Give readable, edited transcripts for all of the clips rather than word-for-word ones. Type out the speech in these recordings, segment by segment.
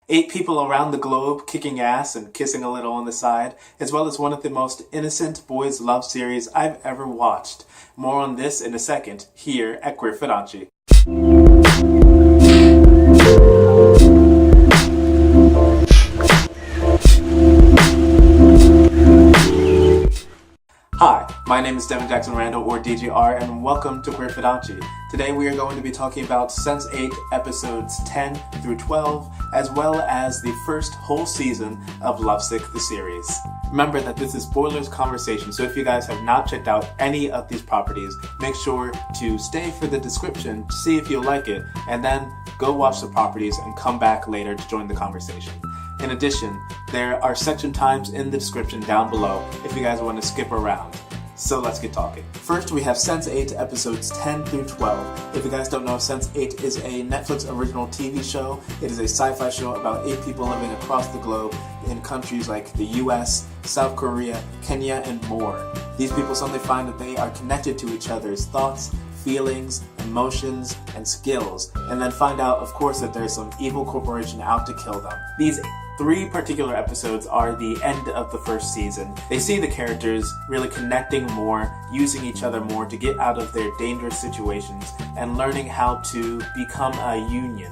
8 people around the globe kicking ass and kissing a little on the side, as well as one of the most innocent boys' love series I've ever watched. More on this in a second, here at Queer Fudanshi. Hi, my name is Devin Jackson Randall, or DGR, and welcome to Queer Fudanshi. Today we are going to be talking about Sense8 episodes 10 through 12, as well as the first whole season of Lovesick the series. Remember that this is spoilers conversation, so if you guys have not checked out any of these properties, make sure to stay for the description to see if you like it, and then go watch the properties and come back later to join the conversation. In addition, there are section times in the description down below if you guys want to skip around. So let's get talking. First, we have Sense8 episodes 10 through 12. If you guys don't know, Sense8 is a Netflix original TV show. It is a sci-fi show about 8 people living across the globe in countries like the US, South Korea, Kenya, and more. These people suddenly find that they are connected to each other's thoughts, feelings, emotions, and skills, and then find out, of course, that there's some evil corporation out to kill them. These 3 particular episodes are the end of the first season. They see the characters really connecting more, using each other more to get out of their dangerous situations, and learning how to become a union,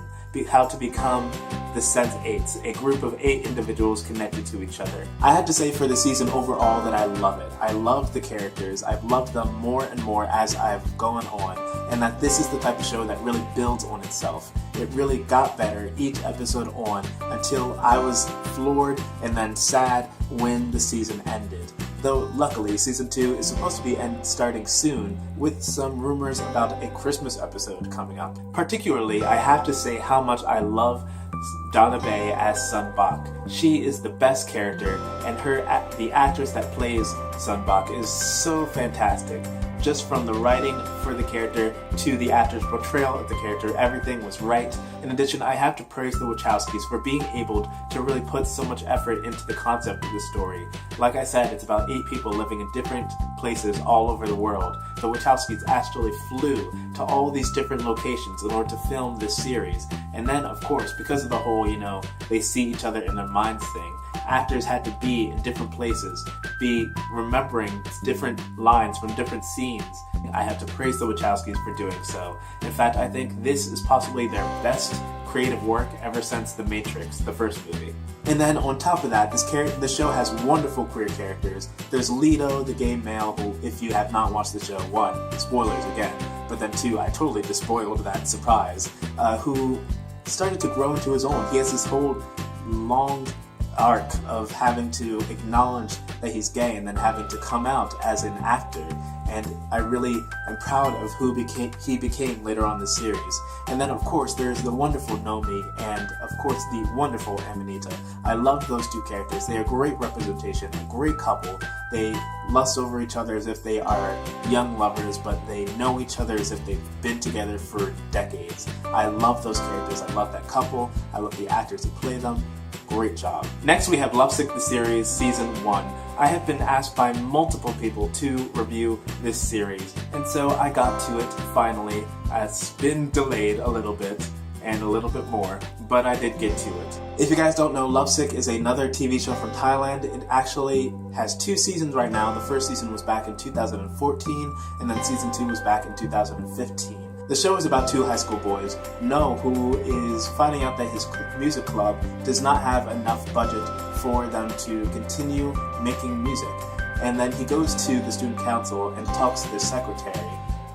how to become the Sense8, a group of 8 individuals connected to each other. I had to say for the season overall that I love it. I love the characters. I've loved them more and more as I've gone on, and that this is the type of show that really builds on itself. It really got better each episode on until I was floored and then sad when the season ended. Though luckily season 2 is supposed to be starting soon, with some rumors about a Christmas episode coming up. Particularly, I have to say how much I love Donna Bay as Sun Bak. She is the best character, and the actress that plays Sun Bak is so fantastic. Just from the writing for the character to the actor's portrayal of the character, everything was right. In addition, I have to praise the Wachowskis for being able to really put so much effort into the concept of the story. Like I said, it's about 8 people living in different places all over the world. The Wachowskis actually flew to all these different locations in order to film this series. And then, of course, because of the whole, they see each other in their minds thing, actors had to be in different places, be remembering different lines from different scenes. I have to praise the Wachowskis for doing so. In fact, I think this is possibly their best creative work ever since The Matrix, the first movie. And then on top of that, the show has wonderful queer characters. There's Leto, the gay male, who, if you have not watched the show, 1, spoilers again, but then 2, I totally despoiled that surprise, who started to grow into his own. He has this whole long arc of having to acknowledge that he's gay and then having to come out as an actor, and I really am proud of who he became later on in the series. And then of course there's the wonderful Nomi and of course the wonderful Amanita. I love those 2 characters. They are great representation, a great couple. They lust over each other as if they are young lovers, but they know each other as if they've been together for decades. I love those characters. I love that couple. I love the actors who play them. Great job. Next we have Lovesick the series season 1. I have been asked by multiple people to review this series, and so I got to it finally. It's been delayed a little bit and a little bit more, but I did get to it. If you guys don't know, Lovesick is another TV show from Thailand. It actually has 2 seasons right now. The first season was back in 2014, and then season 2 was back in 2015. The show is about 2 high school boys. No, who is finding out that his music club does not have enough budget for them to continue making music. And then he goes to the student council and talks to the secretary,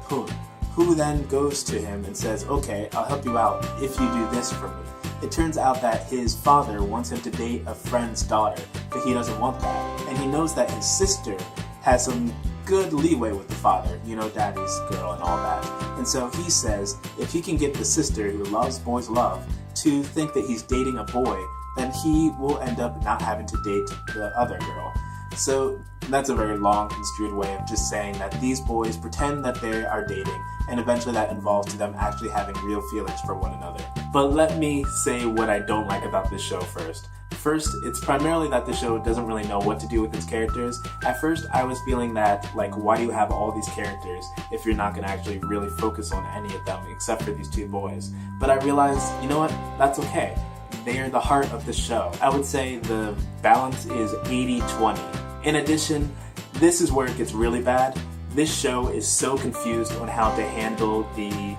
who then goes to him and says, okay, I'll help you out if you do this for me. It turns out that his father wants him to date a friend's daughter, but he doesn't want that. And he knows that his sister has some good leeway with the father, daddy's girl and all that. And so he says if he can get the sister who loves boys love to think that he's dating a boy, then he will end up not having to date the other girl. So that's a very long construed way of just saying that these boys pretend that they are dating, and eventually that involves them actually having real feelings for one another. But let me say what I don't like about this show first. First, it's primarily that the show doesn't really know what to do with its characters. At first, I was feeling that, why do you have all these characters if you're not going to actually really focus on any of them except for these 2 boys? But I realized, you know what? That's okay. they are the heart of the show. I would say the balance is 80-20. In addition, this is where it gets really bad. This show is so confused on how to handle the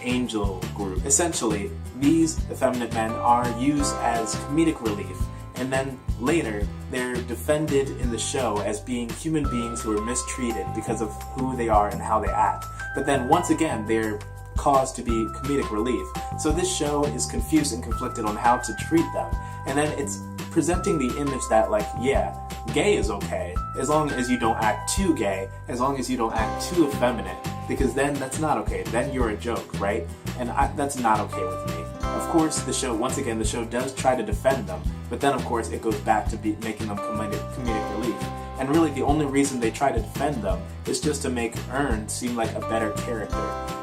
angel group. Essentially, these effeminate men are used as comedic relief, and then later they're defended in the show as being human beings who are mistreated because of who they are and how they act. But then once again, they're caused to be comedic relief. So this show is confused and conflicted on how to treat them. And then it's presenting the image that, like, yeah, gay is okay, as long as you don't act too gay, as long as you don't act too effeminate, because then that's not okay, then you're a joke, right? And that's not okay with me. Of course, the show, once again, the show does try to defend them, but then of course it goes back to making them comedic relief. And really the only reason they try to defend them is just to make Ern seem like a better character.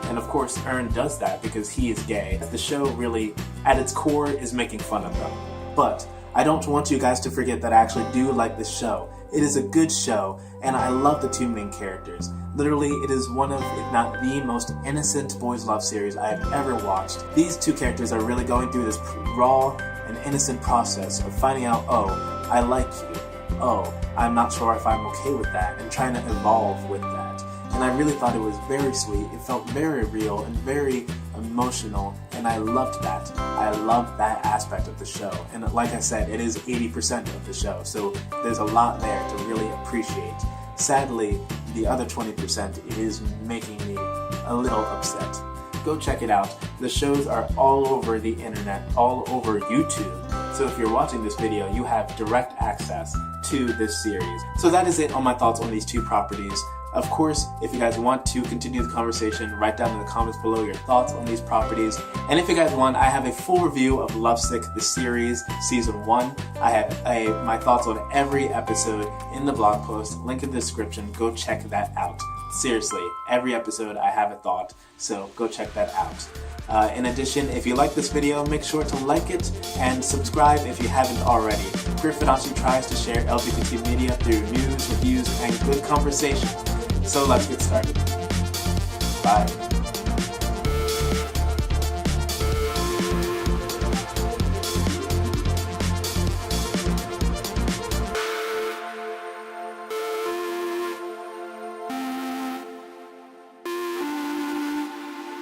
And of course Ern does that because he is gay. The show really, at its core, is making fun of them. But I don't want you guys to forget that I actually do like this show. It is a good show, and I love the two main characters. Literally, it is one of, if not the most innocent boys' love series I have ever watched. These two characters are really going through this raw and innocent process of finding out, oh, I like you. Oh, I'm not sure if I'm okay with that, and trying to evolve with that. And I really thought it was very sweet. It felt very real and very emotional, and I loved that. I loved that aspect of the show. And like I said, it is 80% of the show, so there's a lot there to really appreciate. Sadly, the other 20% is making me a little upset. Go check it out. The shows are all over the internet, all over YouTube. So if you're watching this video, you have direct access to this series. So that is it on my thoughts on these two properties. Of course, if you guys want to continue the conversation, write down in the comments below your thoughts on these properties. And if you guys want, I have a full review of Lovesick, the series, Season 1. I have my thoughts on every episode in the blog post, link in the description. Go check that out. Seriously, every episode I have a thought, so go check that out. In addition, if you like this video, make sure to like it and subscribe if you haven't already. Queer Fudanshi tries to share LGBT media through news, reviews, and good conversation. So let's get started. Bye.